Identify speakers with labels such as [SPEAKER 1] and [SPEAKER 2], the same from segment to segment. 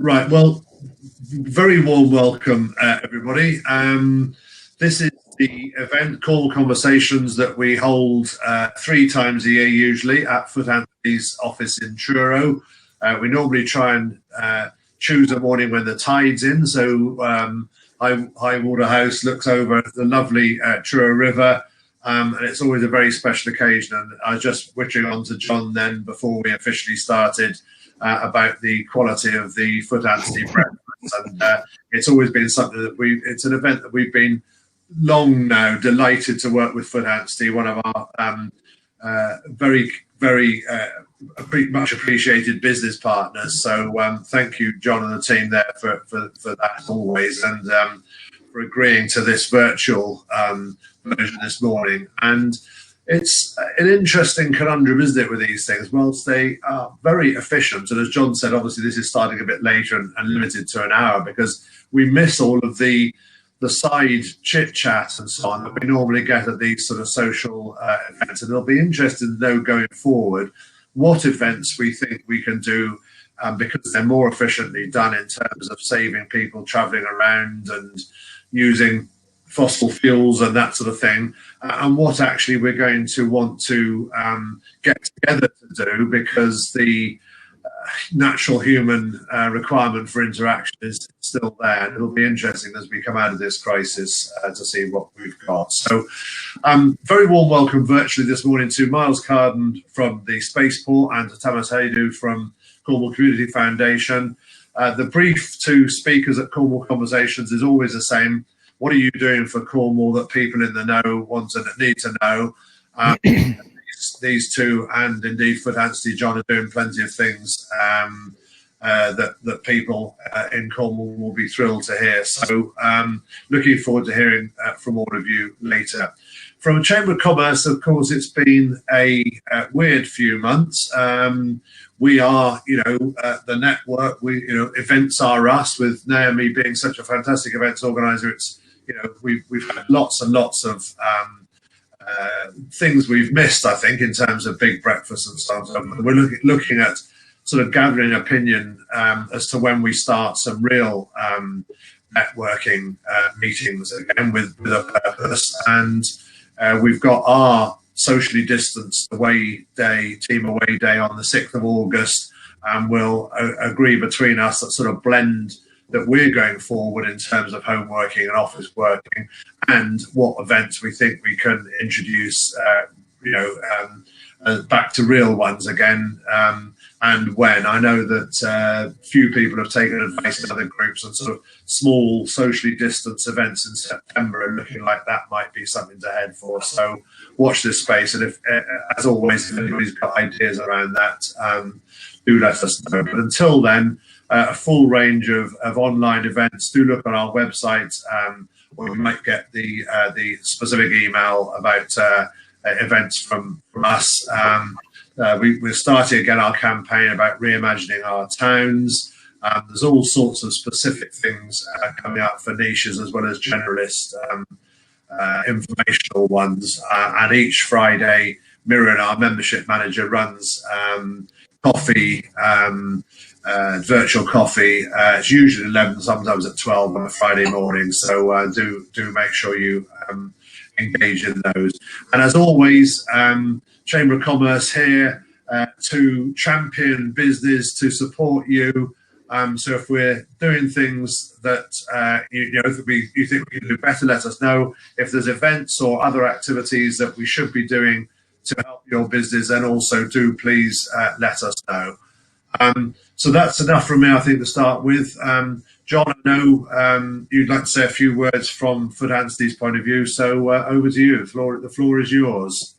[SPEAKER 1] Right, well, very warm welcome, everybody. This is the event, Cornwall Conversations, that we hold 3 times a year, usually, at Foot Anthony's office in Truro. We normally try and choose a morning when the tide's in, so High Water House looks over the lovely Truro River, and it's always a very special occasion. And I was just whittling on to John then, before we officially started, about the quality of the Foot Anthony breakfast, and it's always been something that it's an event that we've been long now delighted to work with Foot Anthony, one of our very much appreciated business partners. So thank you, John, and the team there for that always, and for agreeing to this virtual version this morning. And it's an interesting conundrum, isn't it, with these things? Whilst they are very efficient, and as John said, obviously this is starting a bit later and limited to an hour, because we miss all of the side chit-chat and so on that we normally get at these sort of social events. And it'll be interesting to know going forward what events we think we can do, because they're more efficiently done in terms of saving people travelling around and using fossil fuels and that sort of thing, and what actually we're going to want to get together to do, because the natural human requirement for interaction is still there. And it'll be interesting as we come out of this crisis to see what we've got. So very warm welcome virtually this morning to Miles Carden from the SPACEPORT and to Thomas Haydu from Cornwall Community Foundation. The brief to speakers at Cornwall Conversations is always the same. What are you doing for Cornwall that people in the know want and need to know? These two, and indeed Foot Anthony, John, are doing plenty of things that people in Cornwall will be thrilled to hear. So looking forward to hearing from all of you later. From Chamber of Commerce, of course, it's been a weird few months. We are, the network. Events are us. With Naomi being such a fantastic events organizer, it's we've had lots and lots of things we've missed, I think, in terms of big breakfasts and stuff. So we're looking at sort of gathering opinion as to when we start some real networking meetings again with a purpose. And we've got our socially distanced team away day on the 6th of August, and we'll agree between us that sort of blend that we're going forward in terms of home working and office working, and what events we think we can introduce, back to real ones again, and when. I know that few people have taken advice in other groups, and sort of small socially distanced events in September are looking like that might be something to head for. So watch this space, and if, as always, if anybody's got ideas around that, do let us know. But until then, a full range of online events. Do look on our website, or you might get the specific email about events from us. We're starting again our campaign about reimagining our towns. There's all sorts of specific things coming up for niches as well as generalist informational ones. And each Friday, Miriam, our membership manager, runs coffee, virtual coffee. It's usually 11, sometimes at 12 on a Friday morning. So do make sure you engage in those. And as always, Chamber of Commerce here to champion business, to support you. So if we're doing things that you think we can do better, let us know. If there's events or other activities that we should be doing to help your business, then also do please let us know. So that's enough from me, I think, to start with. John, I know you'd like to say a few words from Foot Anthony's point of view, so over to you. The floor is yours.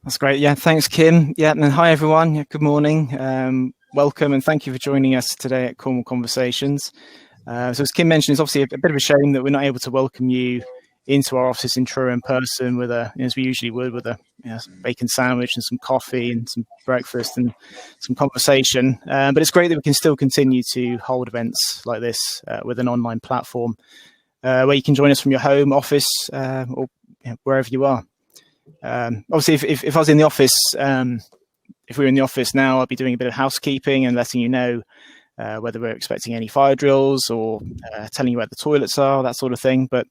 [SPEAKER 2] That's great. Yeah, thanks, Kim. Yeah, and hi, everyone. Yeah, good morning. Welcome, and thank you for joining us today at Cornwall Conversations. So as Kim mentioned, it's obviously a bit of a shame that we're not able to welcome you into our office in Truro in person with as we usually would, with a bacon sandwich and some coffee and some breakfast and some conversation. But it's great that we can still continue to hold events like this with an online platform where you can join us from your home, office, or wherever you are. Obviously, if I was in the office, if we were in the office now, I'd be doing a bit of housekeeping and letting you know whether we're expecting any fire drills or telling you where the toilets are, that sort of thing. But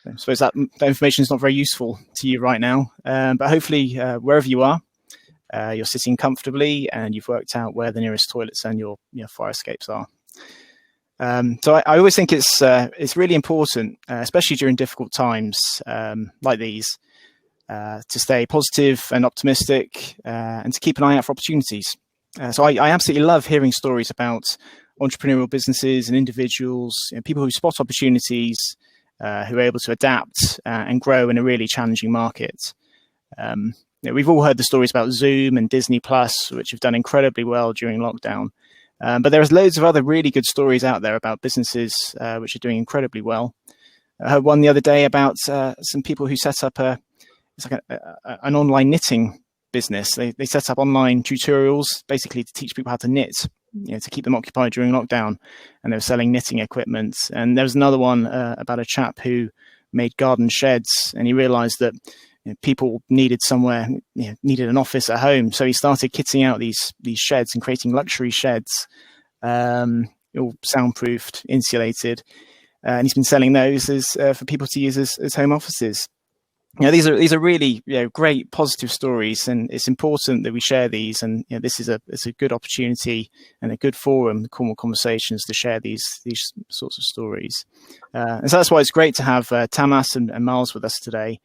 [SPEAKER 2] I suppose that information is not very useful to you right now. But hopefully, wherever you are, you're sitting comfortably and you've worked out where the nearest toilets and your fire escapes are. So I always think it's really important, especially during difficult times like these, to stay positive and optimistic and to keep an eye out for opportunities. So I absolutely love hearing stories about entrepreneurial businesses and individuals, people who spot opportunities, who are able to adapt and grow in a really challenging market. We've all heard the stories about Zoom and Disney Plus, which have done incredibly well during lockdown. But there's loads of other really good stories out there about businesses which are doing incredibly well. I heard one the other day about some people who set up an online knitting business. They set up online tutorials basically to teach people how to knit, to keep them occupied during lockdown. And they were selling knitting equipment. And there was another one about a chap who made garden sheds, and he realized that people needed somewhere, needed an office at home. So he started kitting out these sheds and creating luxury sheds, all soundproofed, insulated. And he's been selling those for people to use as home offices. These are really great positive stories, and it's important that we share these. And this is a good opportunity and a good forum, Cornwall Conversations, to share these sorts of stories. And so that's why it's great to have Tamas and Miles with us today,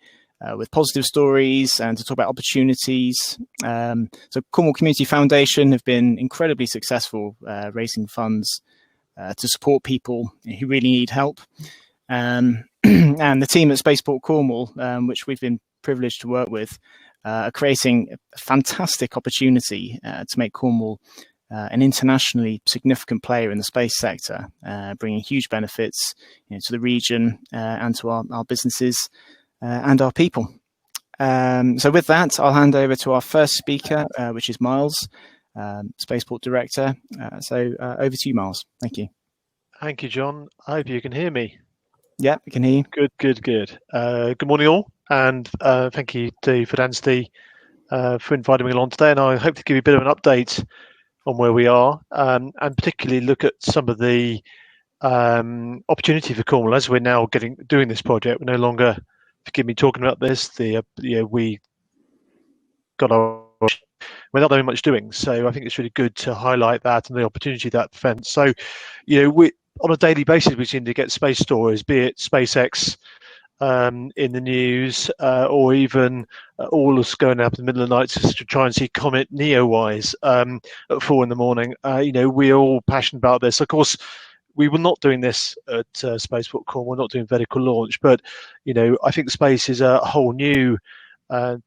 [SPEAKER 2] with positive stories and to talk about opportunities. So Cornwall Community Foundation have been incredibly successful raising funds to support people who really need help. And the team at SPACEPORT Cornwall, which we've been privileged to work with, are creating a fantastic opportunity to make Cornwall an internationally significant player in the space sector, bringing huge benefits to the region and to our businesses and our people. So with that, I'll hand over to our first speaker, which is Miles, SPACEPORT Director. So over to you, Miles. Thank you.
[SPEAKER 3] Thank you, John. I hope you can hear me.
[SPEAKER 2] Yeah, we can hear you.
[SPEAKER 3] Good. Good morning, all. And thank you to Fidancy for inviting me along today. And I hope to give you a bit of an update on where we are, and particularly look at some of the opportunity for Cornwall as we're now doing this project. We're no longer, forgive me talking about this, we got we're not doing much doing. So I think it's really good to highlight that and the opportunity that presents. So, we on a daily basis, we seem to get space stories, be it SpaceX in the news, or even all us going up in the middle of the night just to try and see Comet Neowise at 4 a.m. We're all passionate about this. Of course, we were not doing this at SPACEPORT Cornwall. We're not doing vertical launch, but I think space is a whole new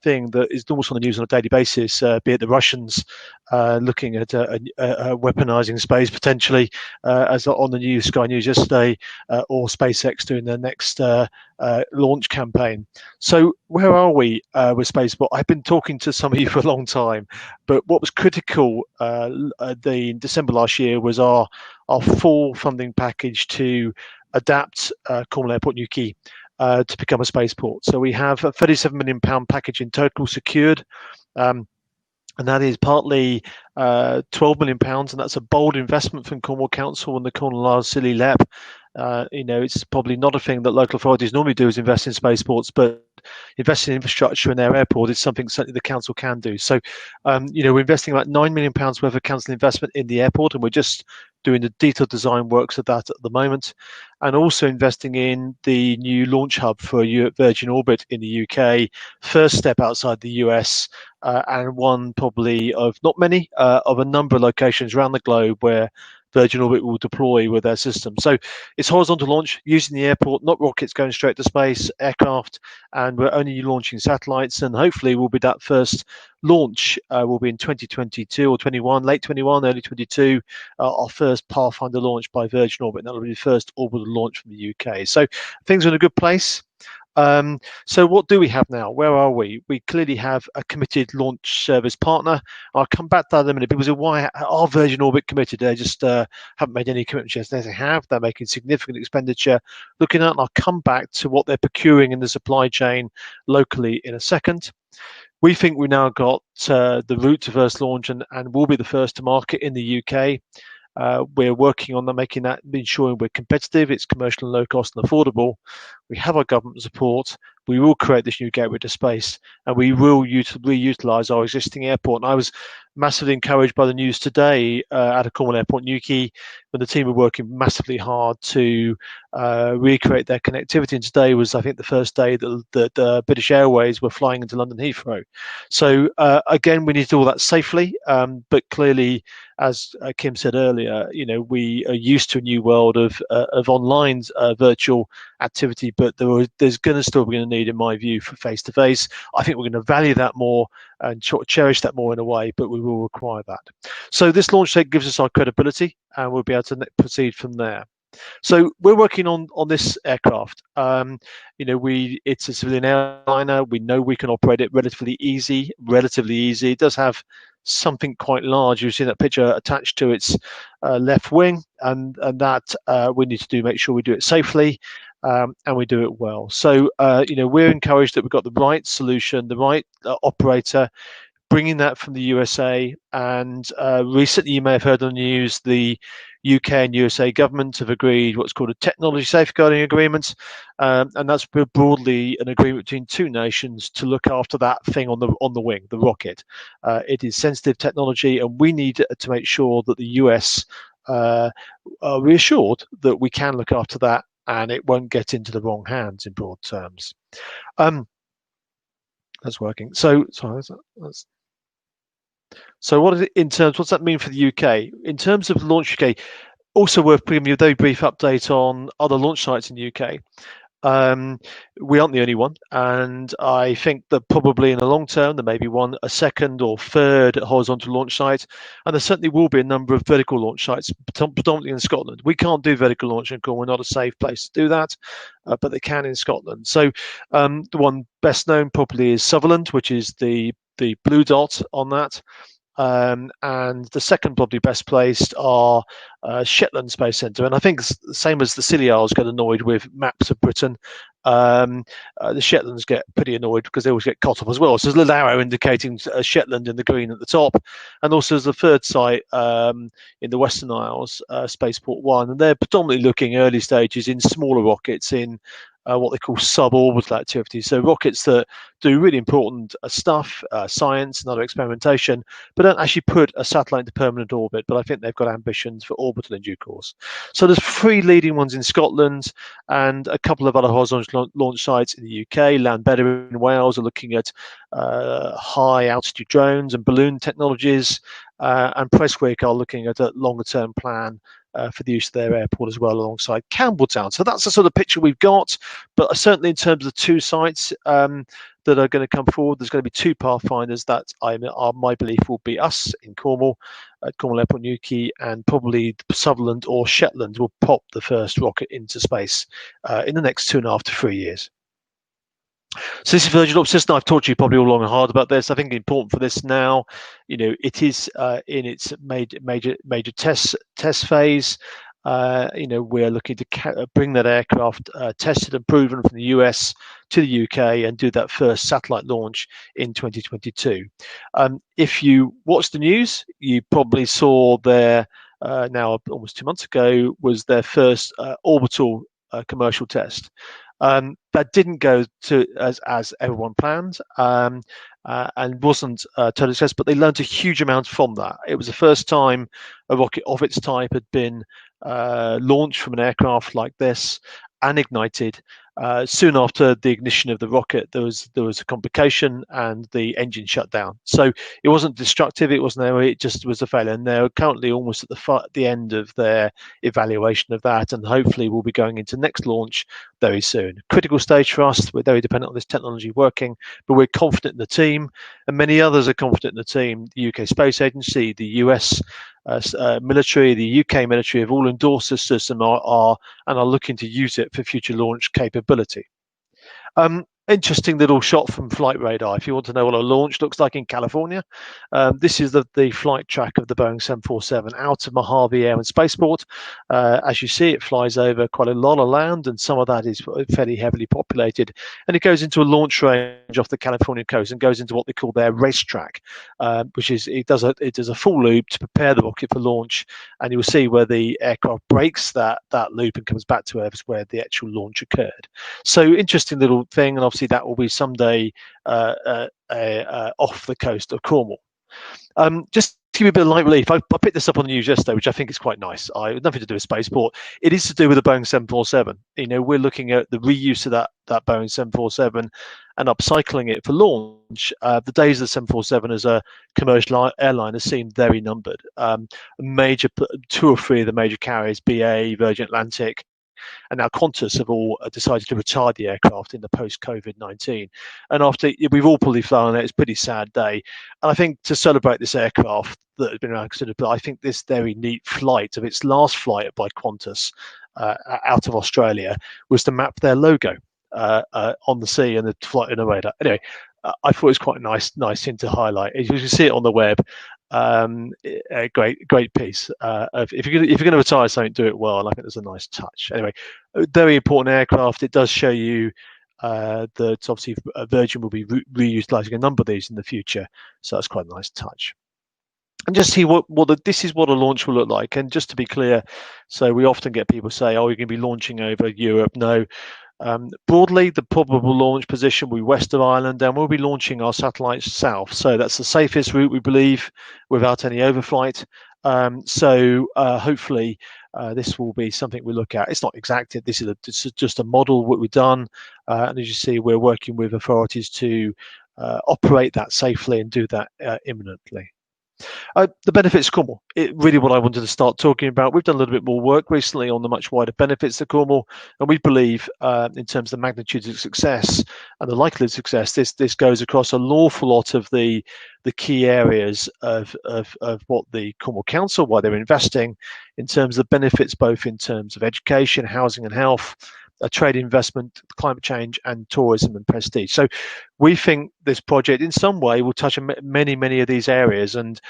[SPEAKER 3] thing that is almost on the news on a daily basis, be it the Russians looking at weaponizing space potentially, as on the news, Sky News yesterday, or SpaceX doing their next launch campaign. So where are we with SpacePort? I've been talking to some of you for a long time, but what was critical in December last year was our full funding package to adapt Cornwall Airport Newquay to become a spaceport. So we have a £37 million package in total secured, and that is partly £12 million, and that's a bold investment from Cornwall Council and the Cornwall Silly LEP. It's probably not a thing that local authorities normally do, is invest in spaceports, but investing in infrastructure in their airport is something certainly the council can do. So, we're investing about £9 million worth of council investment in the airport, and we're just doing the detailed design works of that at the moment, and also investing in the new launch hub for Virgin Orbit in the UK, first step outside the US, and one probably of not many, of a number of locations around the globe where Virgin Orbit will deploy with their system. So it's horizontal launch using the airport, not rockets going straight to space, aircraft, and we're only launching satellites, and hopefully will be that first launch will be in 2022 or 21, late 21, early 22, our first Pathfinder launch by Virgin Orbit, and that'll be the first orbital launch from the UK. So things are in a good place. So what do we have now? Where are we? We clearly have a committed launch service partner. I'll come back to that in a minute. People say, why are Virgin Orbit committed? They just haven't made any commitments yet. They have. They're making significant expenditure looking at, and I'll come back to what they're procuring in the supply chain locally in a second. We think we've now got the route to first launch and will be the first to market in the UK. We're working on making that, ensuring we're competitive, it's commercial and low cost and affordable. We have our government support. We will create this new gateway to space, and we will reutilize our existing airport. And I was massively encouraged by the news today out of Cornwall Airport, Newquay, when the team were working massively hard to recreate their connectivity. And today was, I think, the first day that British Airways were flying into London Heathrow. So again, we need to do all that safely, but clearly, as Kim said earlier, we are used to a new world of online virtual activity, but there's going to still be a need, in my view, for face-to-face. I think we're going to value that more and cherish that more in a way, but we will require that. So this launch date gives us our credibility, and we'll be able to proceed from there. So we're working on this aircraft. It's a civilian airliner. We know we can operate it relatively easy. It does have something quite large. You see that picture attached to its left wing, and that we need to make sure we do it safely, and we do it well. So we're encouraged that we've got the right solution, the right operator, bringing that from the USA. And recently, you may have heard on the news, the UK and USA government have agreed what's called a technology safeguarding agreement, and that's broadly an agreement between two nations to look after that thing on the wing, the rocket. It is sensitive technology, and we need to make sure that the US are reassured that we can look after that and it won't get into the wrong hands, in broad terms. That's working. So what is it what's that mean for the UK? In terms of Launch UK, also worth giving you a very brief update on other launch sites in the UK. We aren't the only one, and I think that probably in the long term there may be a second or third horizontal launch site, and there certainly will be a number of vertical launch sites, predominantly in Scotland. We can't do vertical launch in Cornwall. We're not a safe place to do that, but they can in Scotland. So the one best known probably is Sutherland, which is the blue dot on that. And the second probably best placed are Shetland Space Centre. And I think the same as the Scilly Isles get annoyed with maps of Britain, the Shetlands get pretty annoyed because they always get cut off as well. So there's a little arrow indicating Shetland in the green at the top. And also there's a third site in the Western Isles, Spaceport 1. And they're predominantly looking early stages in smaller rockets in what they call suborbital activities. So rockets that do really important stuff, science and other experimentation, but don't actually put a satellite into permanent orbit. But I think they've got ambitions for orbital in due course. So there's 3 leading ones in Scotland and a couple of other horizontal launch sites in the UK. Llanbedr in Wales are looking at high altitude drones and balloon technologies, and Prestwick are looking at a longer term plan for the use of their airport as well, alongside Campbelltown. So that's the sort of picture we've got. But certainly in terms of the 2 sites that are going to come forward, there's going to be 2 pathfinders that my belief will be us in Cornwall, at Cornwall Airport, Newquay, and probably Sutherland or Shetland will pop the first rocket into space in the next 2.5 to 3 years. So this is Virgin Orbit System. I've talked to you probably all long and hard about this. I think important for this now, it is in its major test phase. We're looking to bring that aircraft tested and proven from the US to the UK and do that first satellite launch in 2022. If you watched the news, you probably saw their now almost 2 months ago was their first orbital commercial test. That didn't go to as everyone planned, and wasn't a total success, but they learned a huge amount from that. It was the first time a rocket of its type had been launched from an aircraft like this and ignited. Soon after the ignition of the rocket, there was a complication and the engine shut down. So it wasn't destructive, it wasn't there, it just was a failure. And they're currently almost at the end of their evaluation of that, and hopefully we'll be going into next launch very soon. Critical stage for us. We're very dependent on this technology working, but we're confident in the team, and many others are confident in the team. The UK Space Agency, the US military, the UK military have all endorsed this system and are looking to use it for future launch capability. interesting little shot from Flight Radar. If you want to know what a launch looks like in California, this is the flight track of the Boeing 747 out of Mojave Air and Spaceport. As you see, it flies over quite a lot of land, and some of that is fairly heavily populated. And it goes into a launch range off the California coast and goes into what they call their racetrack, which is it does a full loop to prepare the rocket for launch. And you'll see where the aircraft breaks that loop and comes back to Earth, where the actual launch occurred. So interesting little thing, and obviously that will be someday off the coast of Cornwall. Just to give you a bit of light relief, I picked this up on the news yesterday, which I think is quite nice. Nothing to do with Spaceport. It is to do with the Boeing 747. We're looking at the reuse of that Boeing 747 and upcycling it for launch. The days of the 747 as a commercial airliner seem very numbered. Two or three of the major carriers, BA, Virgin Atlantic, and now Qantas have all decided to retire the aircraft in the post-COVID-19. And after we've all probably flown it, it's a pretty sad day. And I think to celebrate this aircraft that has been around considerably, I think this very neat flight of its last flight by Qantas out of Australia was to map their logo on the sea and the flight in a radar. Anyway, I thought it was quite a nice thing to highlight. You can see it on the web. A great piece. If you're going to retire something, do it well. And I think there's a nice touch. Anyway, a very important aircraft. It does show you that obviously Virgin will be reutilizing a number of these in the future. So that's quite a nice touch. And just see this is what a launch will look like. And just to be clear, so we often get people say, "Oh, you're going to be launching over Europe." No. Broadly, the probable launch position will be west of Ireland, and we'll be launching our satellites south. So that's the safest route, we believe, without any overflight. Hopefully this will be something we look at. It's not exacted. This is just a model what we've done. And as you see, we're working with authorities to operate that safely and do that imminently. The benefits of Cornwall, really what I wanted to start talking about. We've done a little bit more work recently on the much wider benefits of Cornwall, and we believe in terms of the magnitude of success and the likelihood of success, this goes across an awful lot of the key areas of what the Cornwall Council, why they're investing in terms of benefits, both in terms of education, housing and health, trade investment, climate change, and tourism and prestige. So we think this project in some way will touch many of these areas. And,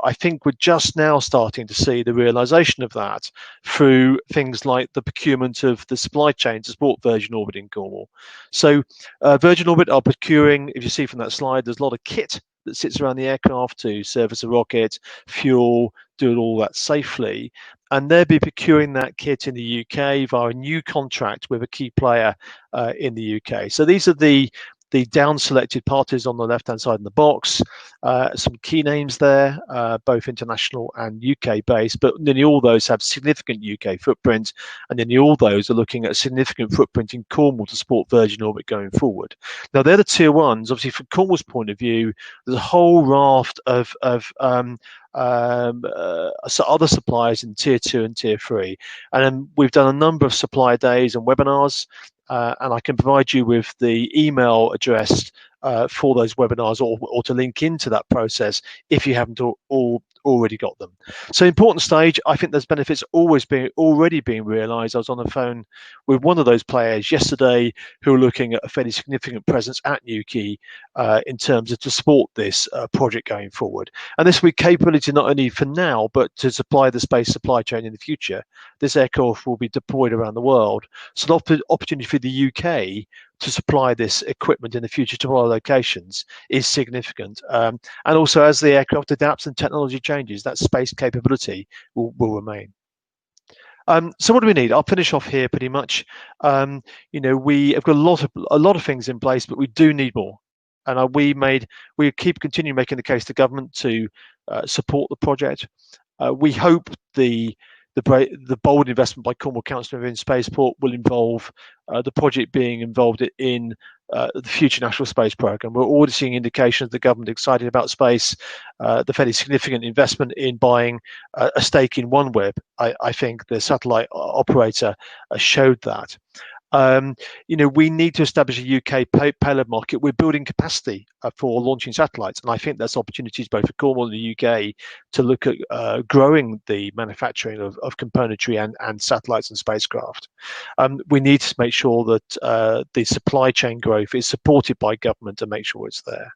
[SPEAKER 3] I think we're just now starting to see the realization of that through things like the procurement of the supply chain to support Virgin Orbit in Cornwall. So Virgin Orbit are procuring, if you see from that slide, there's a lot of kit that sits around the aircraft to service a rocket, fuel, do all that safely. And they'll be procuring that kit in the UK via a new contract with a key player in the UK. So these are the down-selected parties on the left-hand side in the box. Some key names there, both international and UK-based, but nearly all those have significant UK footprint, and nearly all those are looking at a significant footprint in Cornwall to support Virgin Orbit going forward. Now, they're the tier ones. Obviously, from Cornwall's point of view, there's a whole raft of other suppliers in tier 2 and tier 3, and then we've done a number of supplier days and webinars, and I can provide you with the email address for those webinars or to link into that process if you haven't already got them. So important stage, I think there's benefits already being realised. I was on the phone with one of those players yesterday who are looking at a fairly significant presence at Newquay in terms of to support this project going forward. And this will be capability not only for now, but to supply the space supply chain in the future. This aircraft will be deployed around the world. So the opportunity for the UK to supply this equipment in the future to our locations is significant. And also as the aircraft adapts and technology changes, that space capability will remain. So what do we need? I'll finish off here pretty much. We have got a lot of things in place, but we do need more. And we continue making the case to government to support the project. We hope the bold investment by Cornwall Council in Spaceport will involve the project being involved in the future national space program. We're already seeing indications of the government excited about space, the fairly significant investment in buying a stake in OneWeb. I think the satellite operator showed that. We need to establish a UK payload market. We're building capacity for launching satellites, and I think there's opportunities both for Cornwall and the UK to look at growing the manufacturing of componentry and satellites and spacecraft. We need to make sure that the supply chain growth is supported by government to make sure it's there.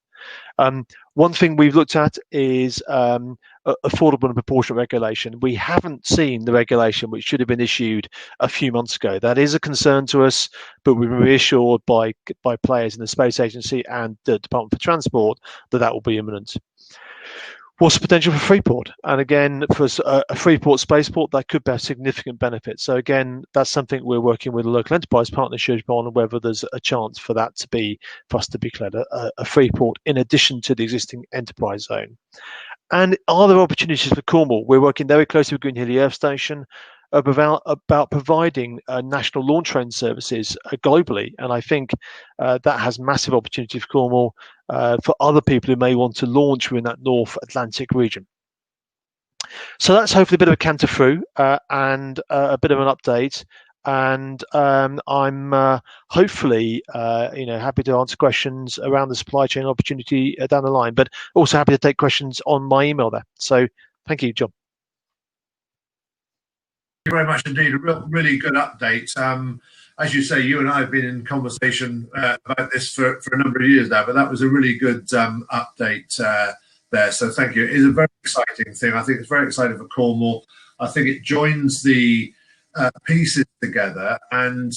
[SPEAKER 3] One thing we've looked at is affordable and proportionate regulation. We haven't seen the regulation which should have been issued a few months ago. That is a concern to us, but we were reassured by players in the Space Agency and the Department for Transport that will be imminent. What's the potential for Freeport? And again, for a Freeport spaceport, that could bear significant benefits. So again, that's something we're working with a local enterprise partnership on, whether there's a chance for that to be, for us to be declared a Freeport in addition to the existing enterprise zone. And are there opportunities for Cornwall? We're working very closely with Goon Hilly Earth Station about providing national launch range services globally, and I think that has massive opportunity for Cornwall for other people who may want to launch within that North Atlantic region. So that's hopefully a bit of a canter through and a bit of an update. And I'm hopefully happy to answer questions around the supply chain opportunity down the line, but also happy to take questions on my email there. So thank you, John.
[SPEAKER 1] Thank you very much indeed. A really good update. As you say, you and I have been in conversation about this for a number of years now, but that was a really good update there. So thank you. It is a very exciting thing. I think it's very exciting for Cornwall. I think it joins the pieces together. And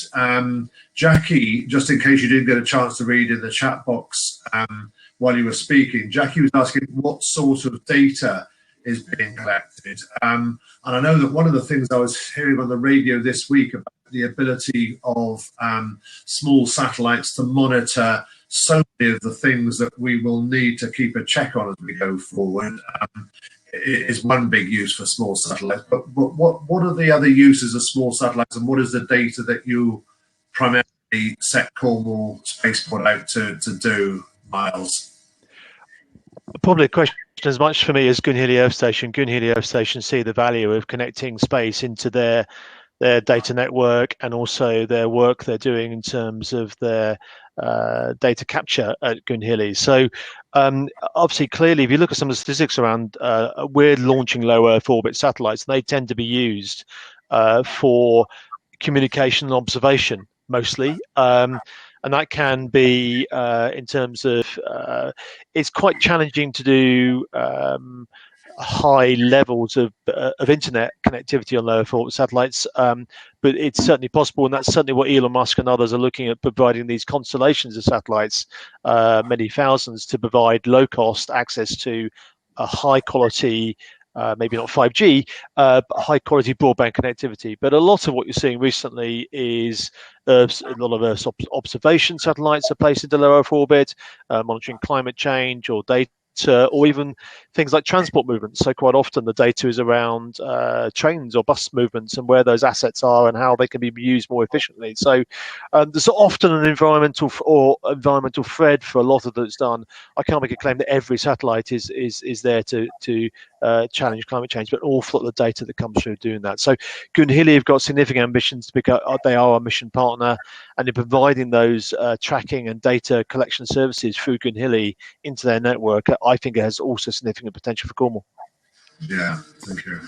[SPEAKER 1] Jackie, just in case you didn't get a chance to read in the chat box while you were speaking, Jackie was asking what sort of data is being collected. And I know that one of the things I was hearing on the radio this week about the ability of small satellites to monitor so many of the things that we will need to keep a check on as we go forward. It is one big use for small satellites, but what are the other uses of small satellites, and what is the data that you primarily set Cornwall Spaceport out to do, Miles?
[SPEAKER 3] Probably a question as much for me as Goon Hilly Earth Station. Goon Hilly Earth Station see the value of connecting space into their data network, and also their work they're doing in terms of their data capture at Goon Hilly. So obviously, clearly, if you look at some of the statistics around, we're launching low Earth orbit satellites, and they tend to be used for communication and observation mostly. And that can be in terms of, it's quite challenging to do high levels of internet connectivity on low Earth orbit satellites, but it's certainly possible, and that's certainly what Elon Musk and others are looking at, providing these constellations of satellites, many thousands, to provide low-cost access to a high-quality, maybe not 5G, but high-quality broadband connectivity. But a lot of what you're seeing recently is a lot of Earth's observation satellites are placed into low Earth orbit, monitoring climate change or data, or even things like transport movements. So quite often the data is around trains or bus movements and where those assets are and how they can be used more efficiently. So there's often an environmental thread for a lot of that's done. I can't make a claim that every satellite is there to challenge climate change, but an awful lot of the data that comes through doing that. So Goon Hilly have got significant ambitions to become, they are a mission partner, and in providing those tracking and data collection services through Goon Hilly into their network, I think it has also significant potential for Cornwall.
[SPEAKER 1] Yeah, thank you.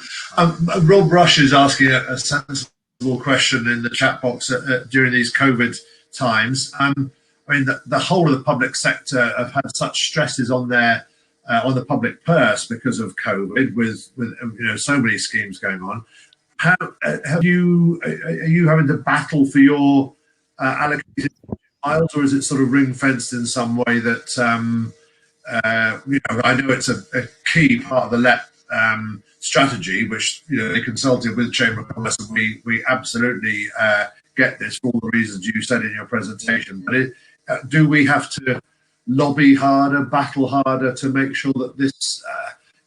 [SPEAKER 1] Rob Rush is asking a sensible question in the chat box during these COVID times. I mean, the whole of the public sector have had such stresses on their on the public purse because of COVID, with so many schemes going on. How are you having to battle for your allocated miles, or is it sort of ring fenced in some way that? I know it's a key part of the LEP strategy, which they consulted with Chamber of Commerce, and we absolutely get this for all the reasons you said in your presentation. But do we have to lobby harder, battle harder to make sure that this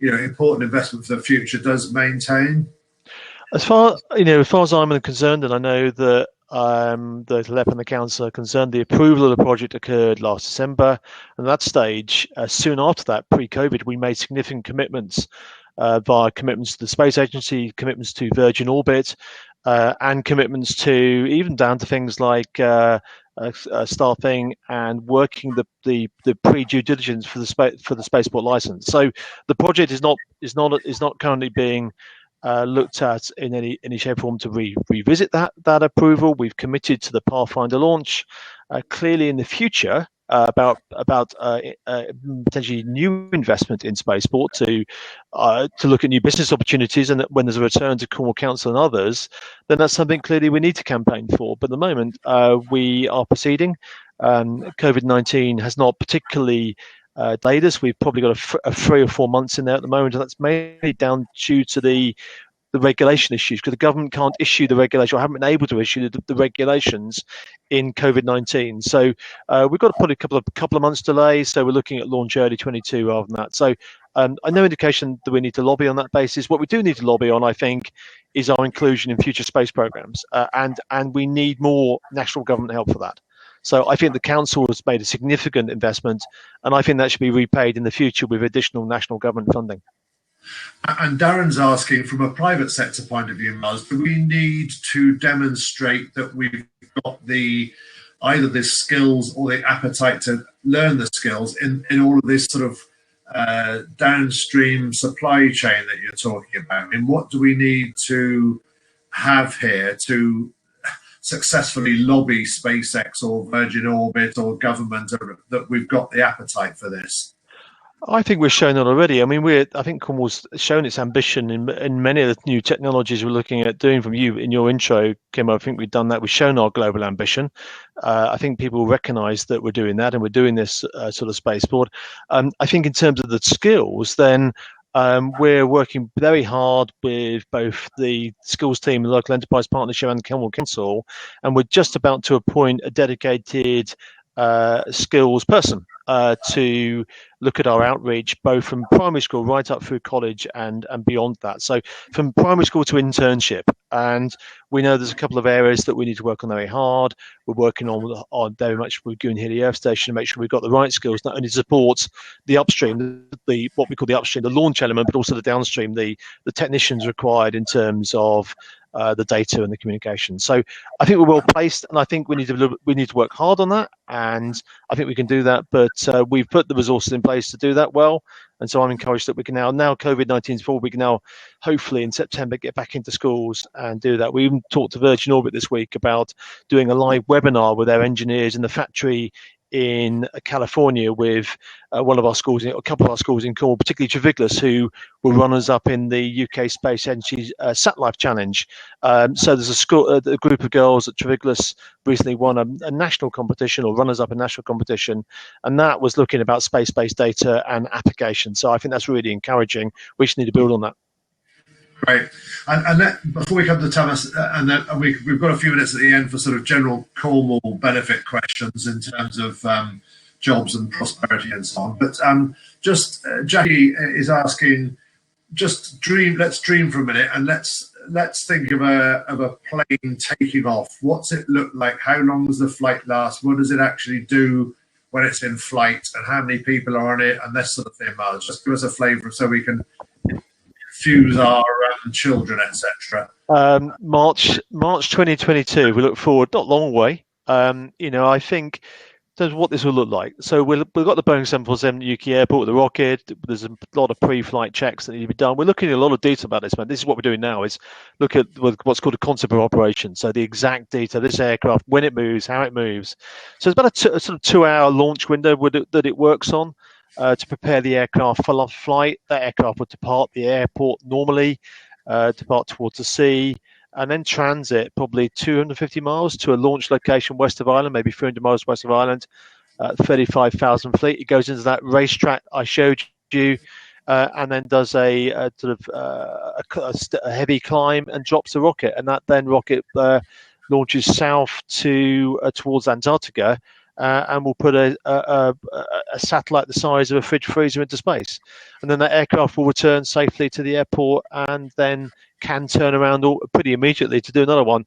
[SPEAKER 1] important investment for the future does maintain?
[SPEAKER 3] As far as I'm concerned, and I know that the LEP and the council are concerned, the approval of the project occurred last December, and at that stage, soon after that, pre-COVID, we made significant commitments via commitments to the Space Agency, commitments to Virgin Orbit, and commitments to even down to things like staffing and working the pre-due diligence for the spaceport license. So the project is not currently being looked at in any shape or form to revisit that approval. We've committed to the Pathfinder launch. Clearly, in the future, about potentially new investment in spaceport to look at new business opportunities, and that when there's a return to Cornwall Council and others, then that's something clearly we need to campaign for. But at the moment, we are proceeding. COVID-19 has not particularly delayed us. We've probably got a 3 or 4 months in there at the moment, and that's mainly down due to the regulation issues, because the government can't issue the regulation, or haven't been able to issue the regulations in COVID-19. So we've got to put a couple of months delay. So we're looking at launch early 22 rather than that. So no indication that we need to lobby on that basis. What we do need to lobby on, I think, is our inclusion in future space programs, and we need more national government help for that. So I think the council has made a significant investment, and I think that should be repaid in the future with additional national government funding.
[SPEAKER 1] And Darren's asking, from a private sector point of view, Muzz, do we need to demonstrate that we've got either the skills or the appetite to learn the skills in all of this sort of downstream supply chain that you're talking about? And what do we need to have here to successfully lobby SpaceX or Virgin Orbit or government that we've got the appetite for this?
[SPEAKER 3] I think we're showing that already. I mean, I think Cornwall's shown its ambition in many of the new technologies we're looking at doing. From you in your intro, Kim, I think we've done that. We've shown our global ambition. I think people recognise that we're doing that, and we're doing this sort of spaceport. I think in terms of the skills, then we're working very hard with both the skills team, the local enterprise partnership, and the Cornwall Council, and we're just about to appoint a dedicated skills person to look at our outreach, both from primary school right up through college and beyond that. So from primary school to internship. And we know there's a couple of areas that we need to work on very hard. We're working on very much with Goon-Healy Earth Station to make sure we've got the right skills, not only to support the upstream, what we call the upstream, the launch element, but also the downstream, the technicians required in terms of the data and the communication. So I think we're well placed, and I think we need to work hard on that, and I think we can do that. But we've put the resources in place to do that well, and so I'm encouraged that we can now COVID-19 is forward, we can now hopefully in September get back into schools and do that. We even talked to Virgin Orbit this week about doing a live webinar with their engineers in the factory in California with one of our schools, a couple of our schools in Cornwall, particularly Treviglas, who were runners up in the UK Space Energy Sat Life Challenge. So there's a group of girls at Treviglas recently won a national competition, or runners up in national competition, and that was looking about space-based data and application. So I think that's really encouraging. We just need to build on that.
[SPEAKER 1] Great. And before we come to Thomas, we've got a few minutes at the end for sort of general Cornwall benefit questions in terms of jobs and prosperity and so on. But Jackie is asking, let's dream for a minute, and let's think of a plane taking off. What's it look like? How long does the flight last? What does it actually do when it's in flight? And how many people are on it? And this sort of thing, Miles. Just give us a flavour so we can fuse our children, etc.
[SPEAKER 3] March 2022. We look forward, not long away. I think in terms of what this will look like. So we've got the Boeing 747 UK Airport with the rocket. There's a lot of pre-flight checks that need to be done. We're looking at a lot of detail about this, man. This is what we're doing now, is look at what's called a concept of operation. So the exact data, this aircraft, when it moves, how it moves. So it's about a sort of 2-hour launch window that it works on. To prepare the aircraft for flight. That aircraft would depart the airport normally, depart towards the sea, and then transit probably 250 miles to a launch location west of Ireland, maybe 300 miles west of Ireland, 35,000 feet. It goes into that racetrack I showed you, and then does a heavy climb and drops the rocket, and that then rocket launches south towards Antarctica. And we'll put a satellite the size of a fridge freezer into space. And then that aircraft will return safely to the airport and then can turn around pretty immediately to do another one.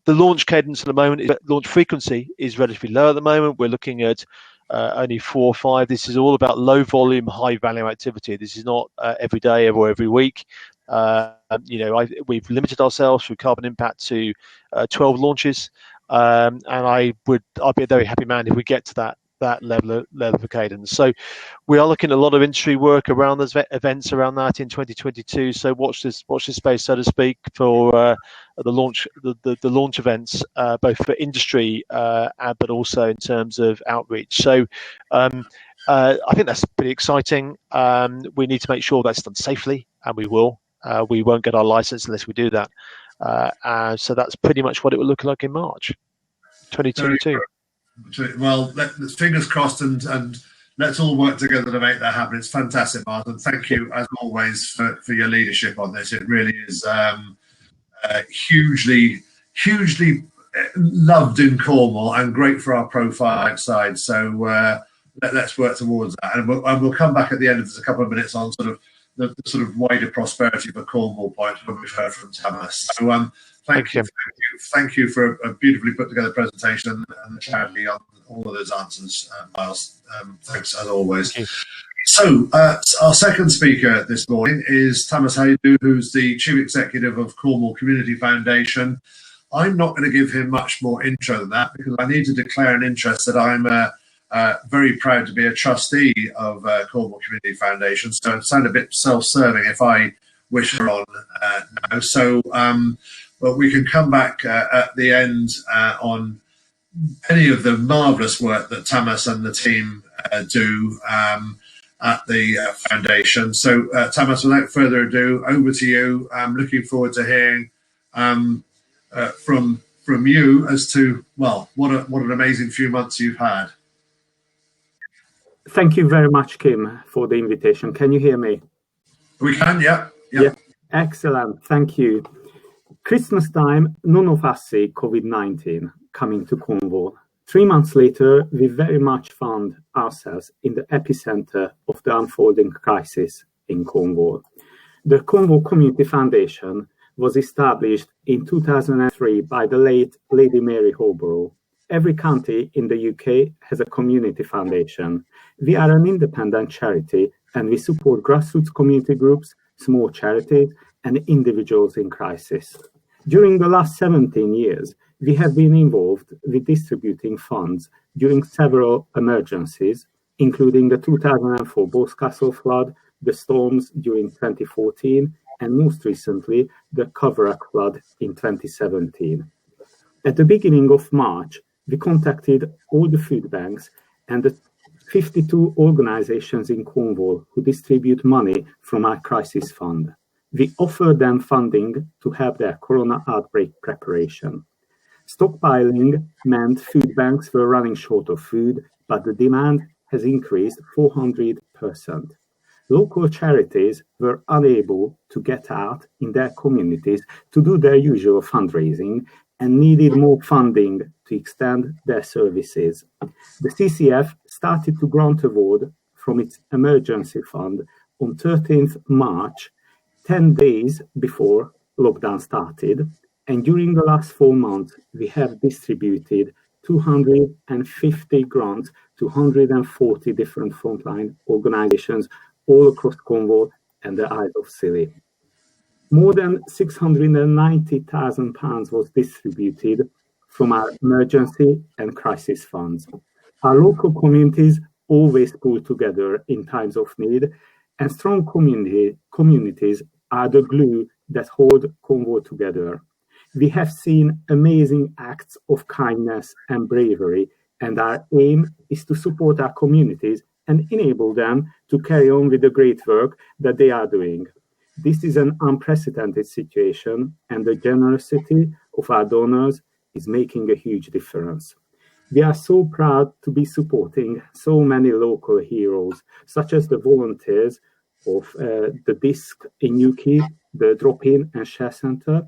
[SPEAKER 3] The launch cadence at the moment, launch frequency is relatively low at the moment. We're looking at only 4 or 5. This is all about low volume, high value activity. This is not every day or every week. We've limited ourselves through carbon impact to 12 launches, and I'd be a very happy man if we get to that level of cadence. So we are looking at a lot of industry work around those events around that in 2022. So watch this space, so to speak, for the launch events, both for industry but also in terms of outreach. So I think that's pretty exciting. We need to make sure that's done safely, and we will. We won't get our license unless we do that. So that's pretty much what it will look like in March 2022.
[SPEAKER 1] Well, let's fingers crossed, and let's all work together to make that happen. It's fantastic, Martin. Thank you, as always, for your leadership on this. It really is hugely loved in Cornwall and great for our profile outside. So let's work towards that, and we'll come back at the end of this a couple of minutes on sort of the sort of wider prosperity for Cornwall point when we've heard from Thomas. So thank you for a beautifully put together presentation and clarity on all of those answers, Miles. Thanks as always. So our second speaker this morning is Thomas Haydu, who's the Chief Executive of Cornwall Community Foundation. I'm not going to give him much more intro than that because I need to declare an interest that I'm very proud to be a trustee of Cornwall Community Foundation. So it sounds a bit self-serving if I wish her on now. So but we can come back at the end on any of the marvellous work that Thomas and the team do at the foundation. So Thomas, without further ado, over to you. I'm looking forward to hearing from you as to, well, what an amazing few months you've had.
[SPEAKER 4] Thank you very much, Kim, for the invitation. Can you hear me?
[SPEAKER 1] We can, yeah.
[SPEAKER 4] Excellent, thank you. Christmas time, none of us see COVID-19 coming to Cornwall. 3 months later, we very much found ourselves in the epicenter of the unfolding crisis in Cornwall. The Cornwall Community Foundation was established in 2003 by the late Lady Mary Holborough. Every county in the UK has a community foundation. We are an independent charity and we support grassroots community groups, small charities, and individuals in crisis. During the last 17 years, we have been involved with distributing funds during several emergencies, including the 2004 Boscastle flood, the storms during 2014, and most recently, the Coverack flood in 2017. At the beginning of March, we contacted all the food banks and the 52 organizations in Cornwall who distribute money from our crisis fund. We offered them funding to help their corona outbreak preparation. Stockpiling meant food banks were running short of food, but the demand has increased 400%. Local charities were unable to get out in their communities to do their usual fundraising and needed more funding to extend their services. The CCF started to grant award from its emergency fund on 13th March, 10 days before lockdown started, and during the last 4 months, we have distributed 250 grants to 140 different frontline organizations all across Cornwall and the Isles of Scilly. More than £690,000 was distributed from our emergency and crisis funds. Our local communities always pull together in times of need, and strong communities are the glue that hold Cornwall together. We have seen amazing acts of kindness and bravery, and our aim is to support our communities and enable them to carry on with the great work that they are doing. This is an unprecedented situation, and the generosity of our donors is making a huge difference. We are so proud to be supporting so many local heroes, such as the volunteers of the DISC in Newquay, the Drop-In and Share Centre.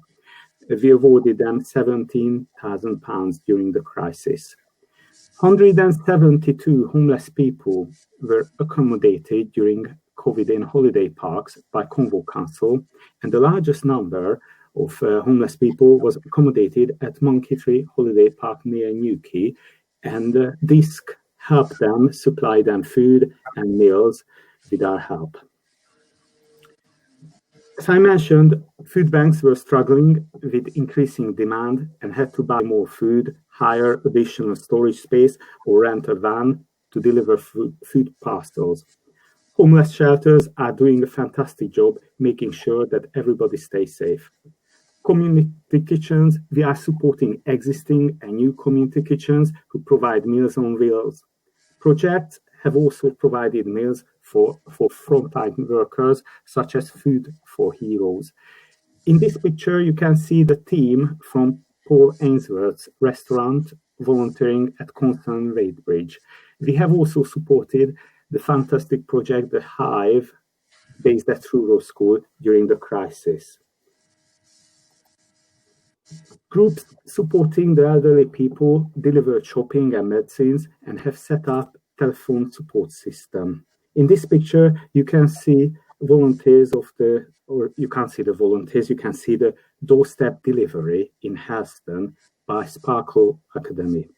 [SPEAKER 4] We awarded them £17,000 during the crisis. 172 homeless people were accommodated during COVID in holiday parks by Cornwall Council, and the largest number of homeless people was accommodated at Monkey Tree Holiday Park near Newquay, and DISC helped them, supply them food and meals with our help. As I mentioned, food banks were struggling with increasing demand and had to buy more food, hire additional storage space, or rent a van to deliver food parcels. Homeless shelters are doing a fantastic job making sure that everybody stays safe. Community kitchens, we are supporting existing and new community kitchens who provide Meals on Wheels. Projects have also provided meals for frontline workers, such as Food for Heroes. In this picture, you can see the team from Paul Ainsworth's restaurant volunteering at Constant Wadebridge. We have also supported the fantastic project The Hive, based at Truro School during the crisis. Groups supporting the elderly people deliver shopping and medicines and have set up telephone support system. In this picture, you can see volunteers you can't see the volunteers, you can see the doorstep delivery in Helston by Sparkle Academy.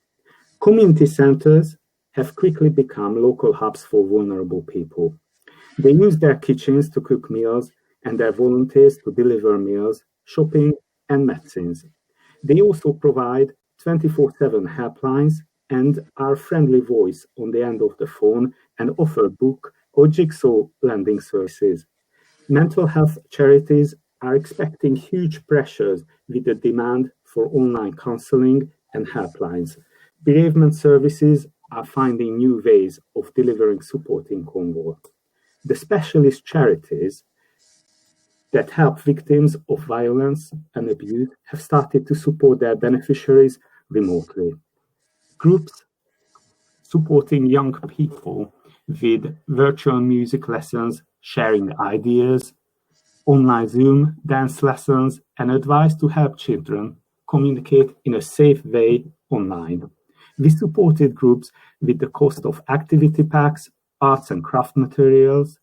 [SPEAKER 4] Community centres have quickly become local hubs for vulnerable people. They use their kitchens to cook meals and their volunteers to deliver meals, shopping and medicines. They also provide 24/7 helplines and our friendly voice on the end of the phone and offer book or jigsaw lending services. Mental health charities are expecting huge pressures with the demand for online counselling and helplines. Bereavement services are finding new ways of delivering support in Cornwall. The specialist charities that help victims of violence and abuse have started to support their beneficiaries remotely. Groups supporting young people with virtual music lessons, sharing ideas, online Zoom dance lessons, and advice to help children communicate in a safe way online. We supported groups with the cost of activity packs, arts and craft materials,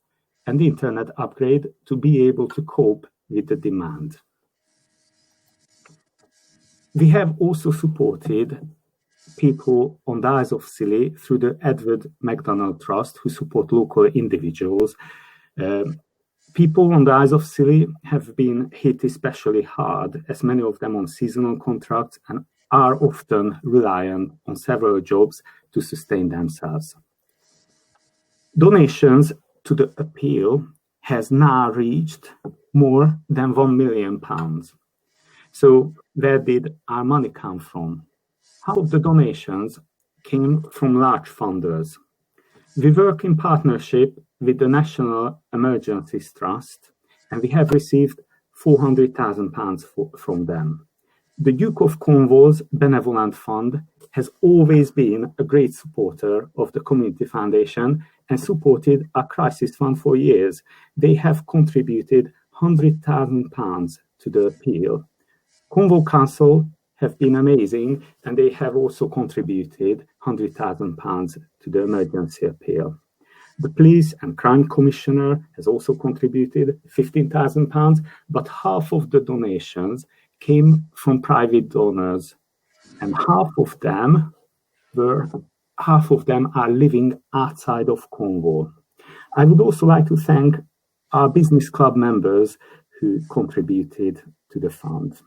[SPEAKER 4] and internet upgrade to be able to cope with the demand. We have also supported people on the Isles of Scilly through the Edward MacDonald Trust, who support local individuals. People on the Isles of Scilly have been hit especially hard, as many of them on seasonal contracts and are often reliant on several jobs to sustain themselves. Donations to the appeal has now reached more than £1 million. So where did our money come from? Half of the donations came from large funders. We work in partnership with the National Emergencies Trust, and we have received £400,000 from them. The Duke of Cornwall's Benevolent Fund has always been a great supporter of the Community Foundation and supported our crisis fund for years. They have contributed £100,000 to the appeal. Cornwall Council have been amazing, and they have also contributed £100,000 to the emergency appeal. The Police and Crime Commissioner has also contributed £15,000, but half of the donations came from private donors, and half of them are living outside of Cornwall. I would also like to thank our business club members who contributed to the fund.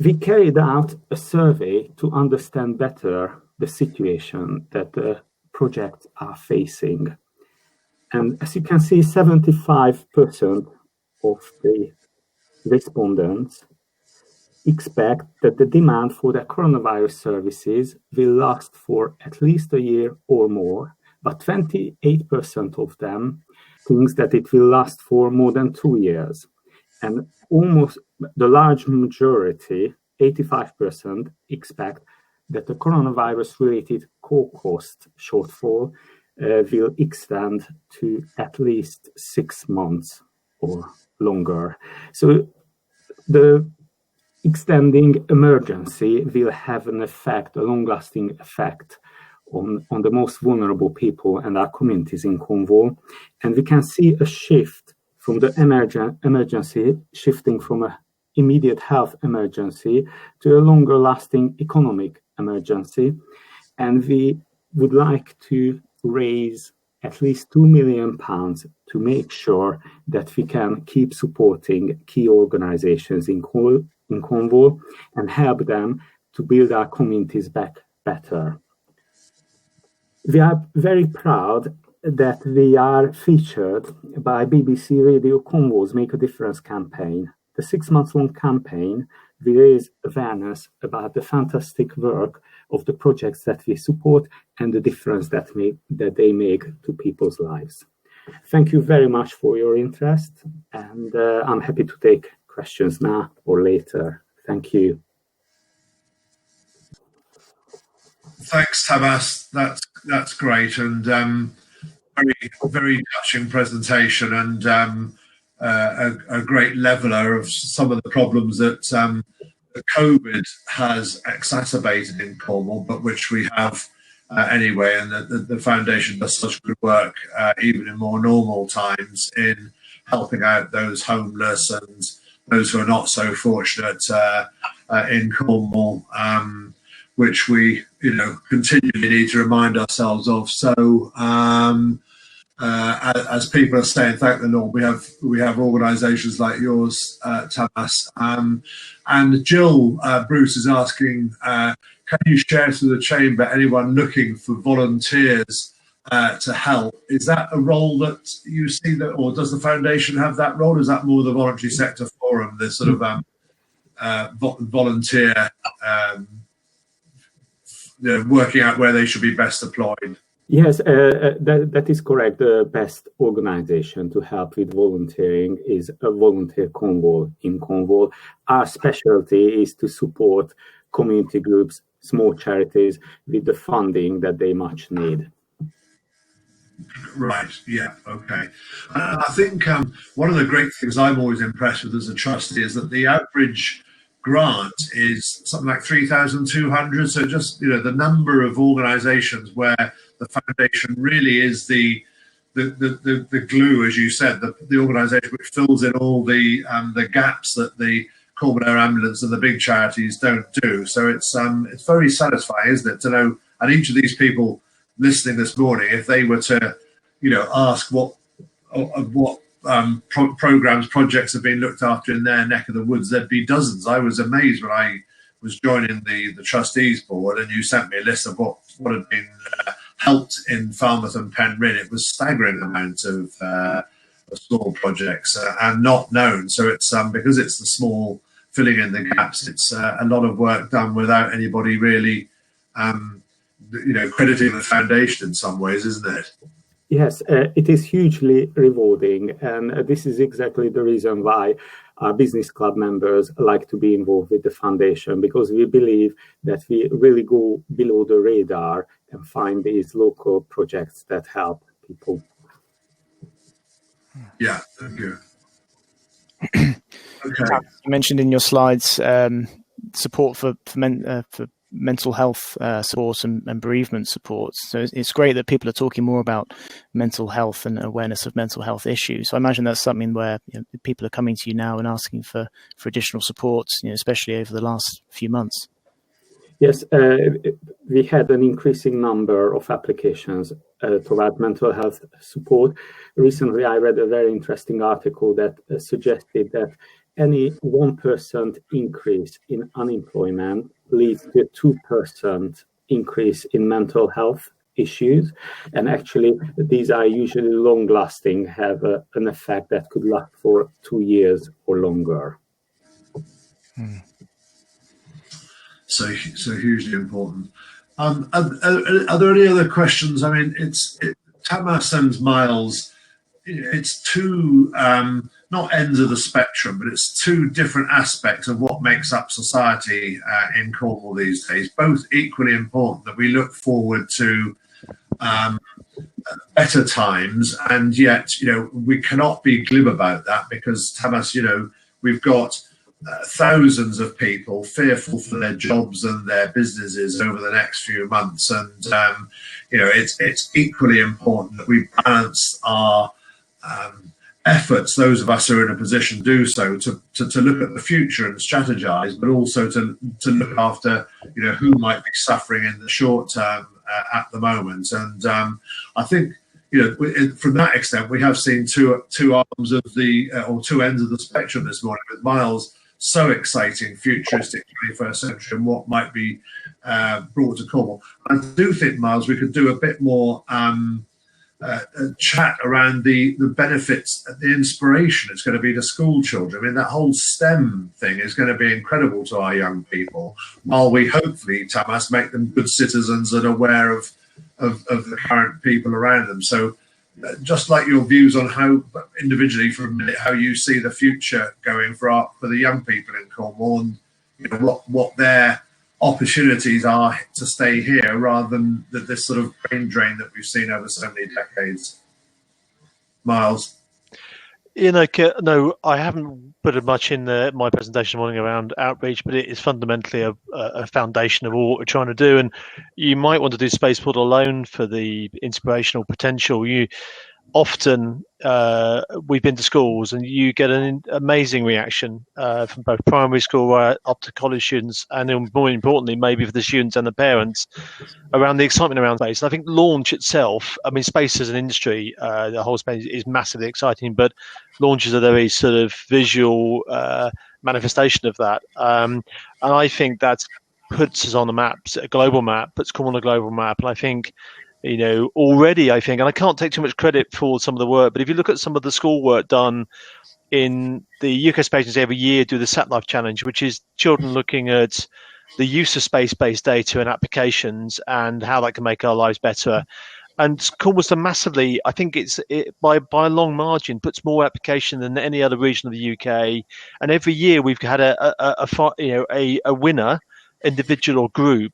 [SPEAKER 4] We carried out a survey to understand better the situation that the projects are facing. And as you can see, 75% of the respondents expect that the demand for the coronavirus services will last for at least a year or more, but 28% of them thinks that it will last for more than 2 years. And almost the large majority, 85%, expect that the coronavirus-related core cost shortfall will extend to at least 6 months or longer. So the extending emergency will have an effect, a long-lasting effect on the most vulnerable people and our communities in Cornwall. And we can see a shift from the emergency, shifting from an immediate health emergency to a longer-lasting economic emergency. And we would like to raise at least £2 million to make sure that we can keep supporting key organizations in Cornwall and help them to build our communities back better. We are very proud that we are featured by BBC Radio Cornwall's Make a Difference campaign. The 6-month-long campaign, we raise awareness about the fantastic work of the projects that we support and the difference that they make to people's lives. Thank you very much for your interest, and I'm happy to take questions now or later. Thank you.
[SPEAKER 1] Thanks, Tamas. That's great, and very touching presentation, and a great leveler of some of the problems that COVID has exacerbated in Cornwall, but which we have anyway, and the foundation does such good work even in more normal times in helping out those homeless and those who are not so fortunate in Cornwall, which we continually need to remind ourselves of. So as people are saying, thank the Lord, we have organisations like yours, Tamas. And Jill Bruce is asking, can you share through the chamber anyone looking for volunteers to help? Is that a role that you see, that, or does the foundation have that role? Is that more the voluntary sector forum, this sort of volunteer working out where they should be best deployed?
[SPEAKER 4] Yes, that is correct. The best organisation to help with volunteering is Volunteer Cornwall in Cornwall. Our specialty is to support community groups, small charities with the funding that they much need.
[SPEAKER 1] Right, yeah, okay. I think one of the great things I'm always impressed with as a trustee is that the average grant is something like 3,200. So just, the number of organisations where the foundation really is the glue, as you said, the organisation which fills in all the gaps that the Cornwall Air Ambulance and the big charities don't do. So it's very satisfying, isn't it, to know, and each of these people listening this morning, if they were to, ask what programs, projects have been looked after in their neck of the woods, there'd be dozens. I was amazed when I was joining the trustees board, and you sent me a list of what had been helped in Falmouth and Penryn. It was staggering amount of small projects and not known. So it's because it's the small filling in the gaps, it's a lot of work done without anybody really crediting the foundation in some ways, isn't it?
[SPEAKER 4] Yes, it is hugely rewarding, and this is exactly the reason why our business club members like to be involved with the foundation, because we believe that we really go below the radar and find these local projects that help people.
[SPEAKER 1] Yeah, thank you. Okay.
[SPEAKER 2] You mentioned in your slides support for mental health support and bereavement support. So it's great that people are talking more about mental health and awareness of mental health issues. So I imagine that's something where people are coming to you now and asking for additional support, especially over the last few months.
[SPEAKER 4] Yes, we had an increasing number of applications to provide mental health support. Recently, I read a very interesting article that suggested that any 1% increase in unemployment leads to a 2% increase in mental health issues. And actually, these are usually long-lasting, have an effect that could last for 2 years or longer.
[SPEAKER 1] So hugely important. Are there any other questions? I mean, Tamas and Miles, it's two, not ends of the spectrum, but it's two different aspects of what makes up society in Cornwall these days, both equally important, that we look forward to better times, and yet, we cannot be glib about that, because Tamas, we've got thousands of people fearful for their jobs and their businesses over the next few months, and it's equally important that we balance our efforts, those of us who are in a position to do so, to look at the future and strategize, but also to look after who might be suffering in the short term at the moment. And I think from that extent, we have seen two arms of the or two ends of the spectrum this morning, with Miles so exciting, futuristic 21st century, and what might be brought to Cornwall. I do think, Miles, we could do a bit more chat around the benefits, the inspiration it's going to be to school children. I mean, that whole STEM thing is going to be incredible to our young people, while we hopefully, Tamas, make them good citizens and aware of the current people around them. So just like your views on how individually for a minute, how you see the future going for the young people in Cornwall, and what their opportunities are to stay here, rather than this sort of brain drain that we've seen over so many decades. Miles?
[SPEAKER 3] No, I haven't put much in my presentation morning around outreach, but it is fundamentally a foundation of all what we're trying to do. And you might want to do Spaceport alone for the inspirational potential. Often we've been to schools and you get an amazing reaction from both primary school right up to college students, and more importantly, maybe for the students and the parents, around the excitement around space. And I think launch itself, I mean, space as an industry, the whole space is massively exciting, but launch is a very sort of visual manifestation of that. And I think that puts us on the map, a global map, puts Cornwall on a global map. And I think, already, I think, and I can't take too much credit for some of the work, but if you look at some of the school work done in the UK Space Agency every year, do the Sat Life Challenge, which is children looking at the use of space-based data and applications and how that can make our lives better. And Cornwall's done massively. I think it by a long margin puts more application than any other region of the UK. And every year we've had a winner, individual or group,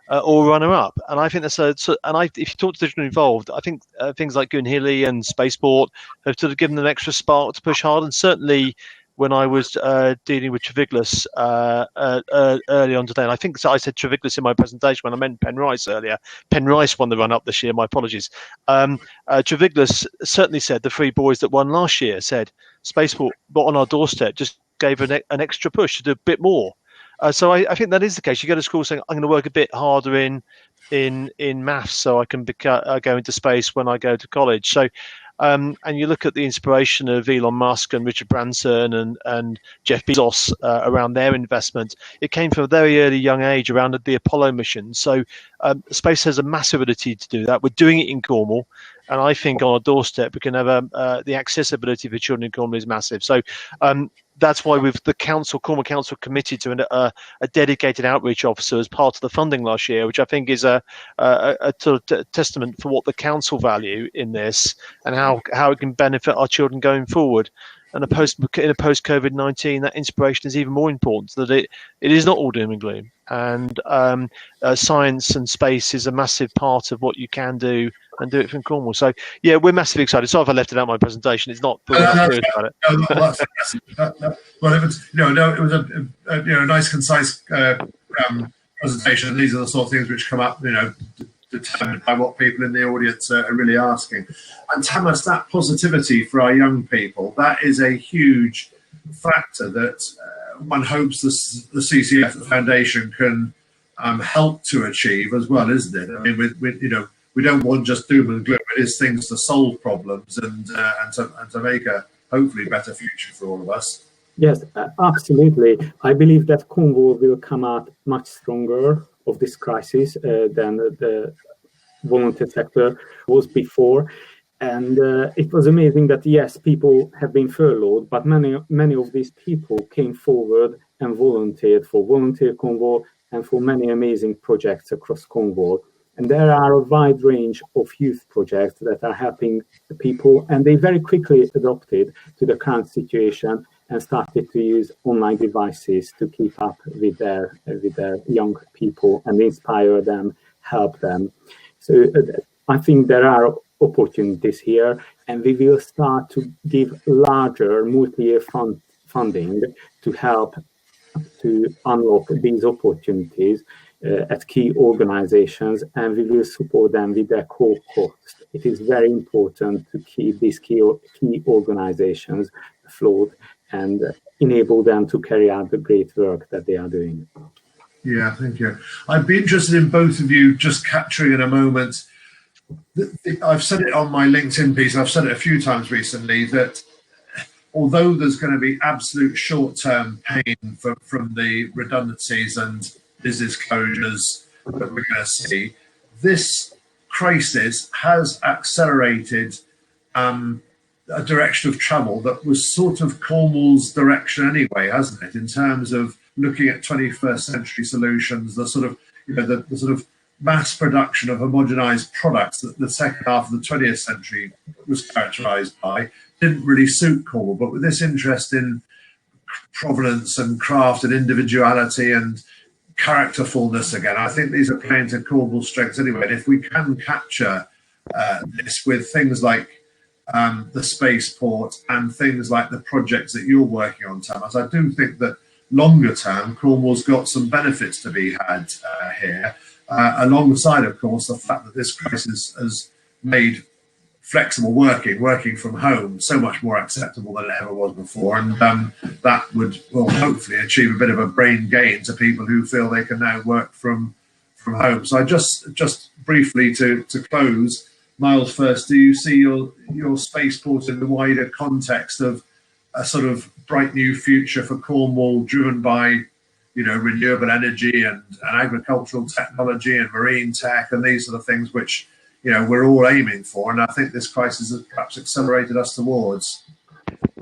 [SPEAKER 3] or runner-up, and I think that's if you talk to the children involved, I think things like Goonhilly and Spaceport have sort of given them an extra spark to push hard. And certainly when I was dealing with Treviglas early on today, and I think I said Treviglas in my presentation when I meant Penrice earlier. Penrice won the run-up this year, my apologies. Treviglas certainly said the three boys that won last year said Spaceport on our doorstep just gave an extra push to do a bit more. So I think that is the case. You go to school saying, I'm going to work a bit harder in maths so I can go into space when I go to college. So, and you look at the inspiration of Elon Musk and Richard Branson and Jeff Bezos around their investment. It came from a very early young age around the Apollo mission. So space has a massive ability to do that. We're doing it in Cornwall. And I think on our doorstep, we can have the accessibility for children in Cornwall is massive. So that's why the Cornwall Council committed to a dedicated outreach officer as part of the funding last year, which I think is a sort of testament for what the council value in this and how it can benefit our children going forward. And in a post-COVID-19, that inspiration is even more important, so that it is not all doom and gloom. And science and space is a massive part of what you can do, and do it from Cornwall. So, yeah, we're massively excited. Sorry if I left it out of my presentation. It's not about it.
[SPEAKER 1] It was a nice, concise presentation. These are the sort of things which come up, determined by what people in the audience are really asking. And Tamas, that positivity for our young people, that is a huge factor that one hopes the CCF, the foundation, can help to achieve as well, isn't it? I mean, we don't want just doom and gloom. It is things to solve problems and to make a hopefully better future for all of us.
[SPEAKER 4] Yes, absolutely. I believe that Cornwall will come out much stronger of this crisis than the volunteer sector was before. And it was amazing that, yes, people have been furloughed, but many of these people came forward and volunteered for Volunteer Cornwall and for many amazing projects across Cornwall. And there are a wide range of youth projects that are helping the people, and they very quickly adopted to the current situation and started to use online devices to keep up with their young people and inspire them, help them. So I think there are opportunities here, and we will start to give larger multi-year funding to help to unlock these opportunities at key organizations, and we will support them with their core costs. It is very important to keep these key organizations afloat and enable them to carry out the great work that they are doing.
[SPEAKER 1] Yeah, thank you. I'd be interested in both of you just capturing in a moment I've said it on my LinkedIn piece, I've said it a few times recently, that although there's going to be absolute short-term pain from the redundancies and business closures that we're going to see, this crisis has accelerated a direction of travel that was sort of Cornwall's direction anyway, hasn't it? In terms of looking at 21st century solutions, the sort of, the sort of mass production of homogenized products that the second half of the 20th century was characterized by didn't really suit Cornwall. But with this interest in provenance and craft and individuality and characterfulness again, I think these are playing to Cornwall's strengths anyway. And if we can capture this with things like the spaceport and things like the projects that you're working on, Thomas, I do think that longer term, Cornwall's got some benefits to be had here, alongside, of course, the fact that this crisis has made flexible working from home so much more acceptable than it ever was before, and that will hopefully achieve a bit of a brain gain to people who feel they can now work from home. So I just briefly to close, Miles, first, do you see your spaceport in the wider context of a sort of bright new future for Cornwall, driven by renewable energy and agricultural technology and marine tech and these sort of things, which we're all aiming for, and I think this crisis has perhaps accelerated us towards?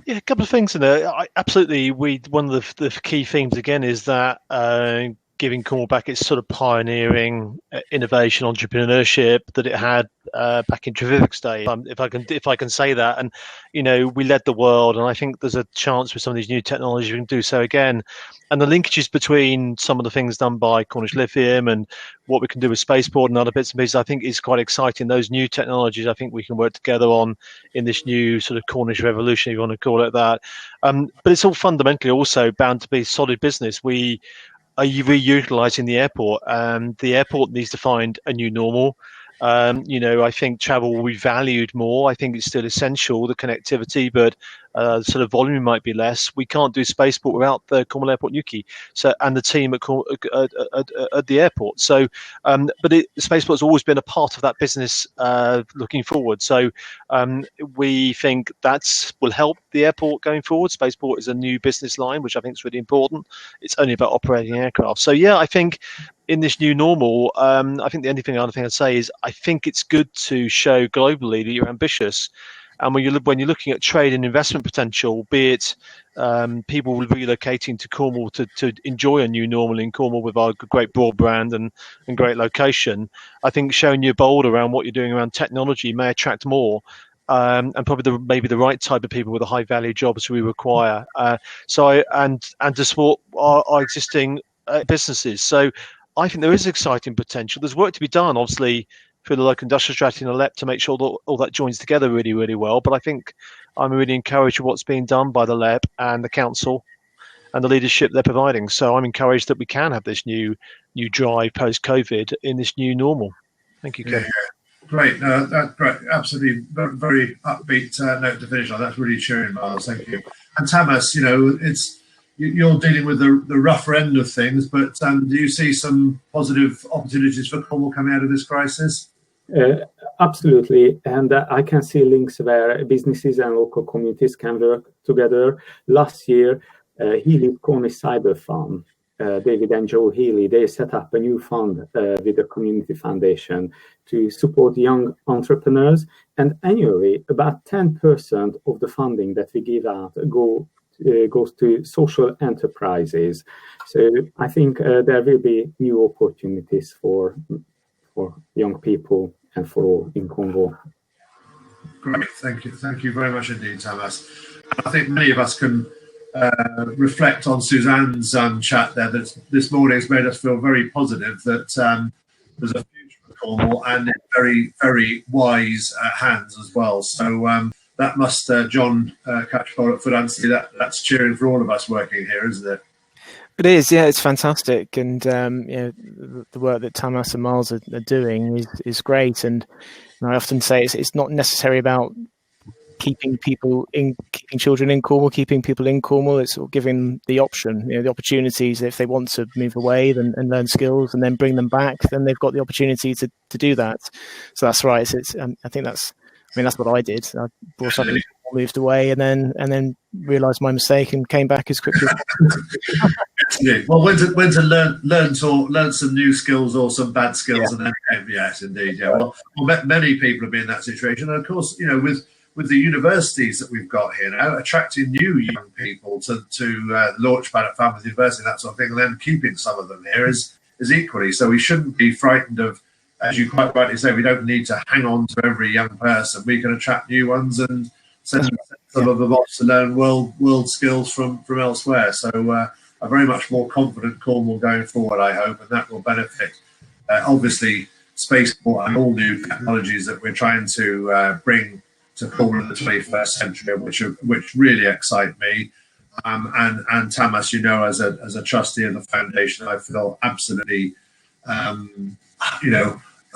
[SPEAKER 3] Yeah, a couple of things in there. Absolutely, one of the key themes again is that giving Cornwall back its sort of pioneering innovation, entrepreneurship that it had back in Trevick's day, if I can say that. And we led the world, and I think there's a chance with some of these new technologies we can do so again. And the linkages between some of the things done by Cornish Lithium and what we can do with Spaceport and other bits and pieces, I think is quite exciting. Those new technologies, I think we can work together on in this new sort of Cornish revolution, if you want to call it that. But it's all fundamentally also bound to be solid business. We are reutilising the airport, and the airport needs to find a new normal. I think travel will be valued more. I think it's still essential, the connectivity, but sort of volume might be less. We can't do Spaceport without the Cornwall Airport Newquay, and the team at the airport. So, but Spaceport's always been a part of that business looking forward. So we think that will help the airport going forward. Spaceport is a new business line, which I think is really important. It's only about operating aircraft. So yeah, I think in this new normal, I think the only thing I'd say is I think it's good to show globally that you're ambitious. And when you're looking at trade and investment potential, be it people relocating to Cornwall to enjoy a new normal in Cornwall with our great broad brand and great location, I think showing you're bold around what you're doing around technology may attract more. And probably maybe the right type of people with the high value jobs we require. And to support our existing businesses. So I think there is exciting potential. There's work to be done, obviously, through the local industrial strategy and the LEP to make sure that all that joins together really, really well. But I think I'm really encouraged with what's being done by the LEP and the council and the leadership they're providing. So I'm encouraged that we can have this new drive post-COVID in this new normal. Thank you, Ken.
[SPEAKER 1] Yeah, great. No, that's great. Absolutely, very upbeat note to finish on. That's really cheering, Miles. Thank you. And Tamas, you're dealing with the rougher end of things, but do you see some positive opportunities for Cornwall coming out of this crisis?
[SPEAKER 4] Absolutely, and I can see links where businesses and local communities can work together. Last year, Healy Cornish Cyber Fund, David and Joe Healy, they set up a new fund with the Community Foundation to support young entrepreneurs, and annually about 10% of the funding that we give out goes to social enterprises. So I think there will be new opportunities for young people and for all in Cornwall.
[SPEAKER 1] Great, thank you very much indeed, Tamas. I think many of us can reflect on Suzanne's chat there that this morning has made us feel very positive that there's a future for Cornwall and in very, very wise hands as well. So that must, John Catchpole at Fudancy, that's cheering for all of us working here, isn't it?
[SPEAKER 2] It is, yeah, it's fantastic. And the work that Tamas and Miles are doing is great. And I often say it's not necessarily about keeping children in Cornwall, keeping people in Cornwall. It's sort of giving the option, the opportunities. If they want to move away and learn skills and then bring them back, then they've got the opportunity to do that. So that's right. I think that's what I did. I brought up, moved away, and then realised my mistake and came back as quickly.
[SPEAKER 1] Yeah. Well, when to learn some new skills or some bad skills, and then yes, indeed, yeah. Well, many people have been in that situation, and of course, with the universities that we've got here now, attracting new young people to Launchpad at Falmouth University, that sort of thing, and then keeping some of them here is equally. So we shouldn't be frightened of, as you quite rightly say, we don't need to hang on to every young person. We can attract new ones and send some of them off to learn world skills from elsewhere. So I'm very much more confident Cornwall going forward, I hope, and that will benefit, obviously, Spaceport and all new technologies that we're trying to bring to Cornwall in the 21st century, which really excite me. And Tamas, as a trustee of the foundation, I feel absolutely,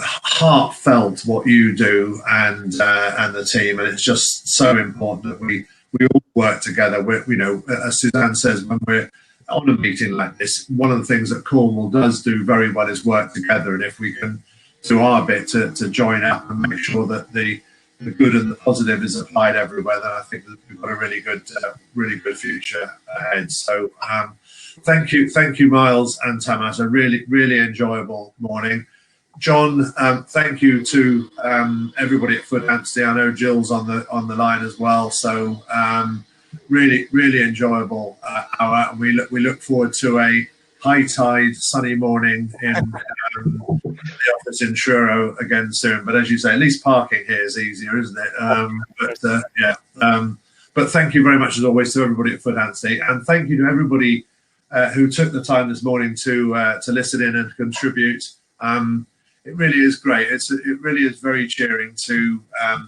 [SPEAKER 1] heartfelt what you do and the team, and it's just so important that we all work together. As Suzanne says, when we're on a meeting like this, one of the things that Cornwall does do very well is work together, and if we can do our bit to join up and make sure that the good and the positive is applied everywhere, then I think that we've got a really good future ahead. So thank you, Miles and Tamas. A really enjoyable morning. John, thank you to everybody at Foot Anstey. I know Jill's on the line as well. So really enjoyable hour, and we look forward to a high tide, sunny morning in the office in Truro again soon. But as you say, at least parking here is easier, isn't it? But thank you very much as always to everybody at Foot Anstey, and thank you to everybody who took the time this morning to listen in and contribute. It really is great. It really is very cheering to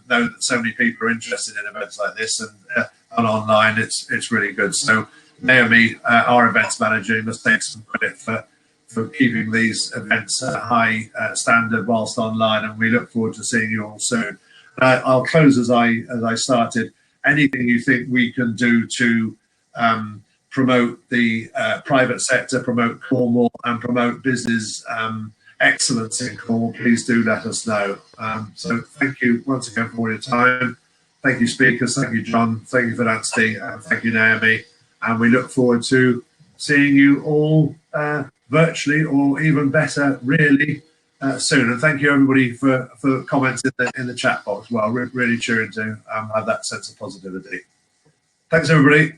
[SPEAKER 1] know that so many people are interested in events like this and online. It's really good. So Naomi, our events manager, must take some credit for keeping these events at a high standard whilst online, and we look forward to seeing you all soon. I'll close as I started. Anything you think we can do to promote the private sector, promote Cornwall, and promote business excellence in Cornwall, please do let us know. So thank you once again for all your time. Thank you, speakers. Thank you, John. Thank you, Anstey. And thank you, Naomi. And we look forward to seeing you all virtually, or even better, really soon. And thank you, everybody, for comments in the chat box. Well, really cheering to have that sense of positivity. Thanks, everybody.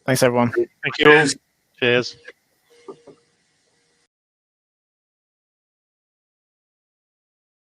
[SPEAKER 2] Thanks, everyone.
[SPEAKER 3] Thank you. Cheers.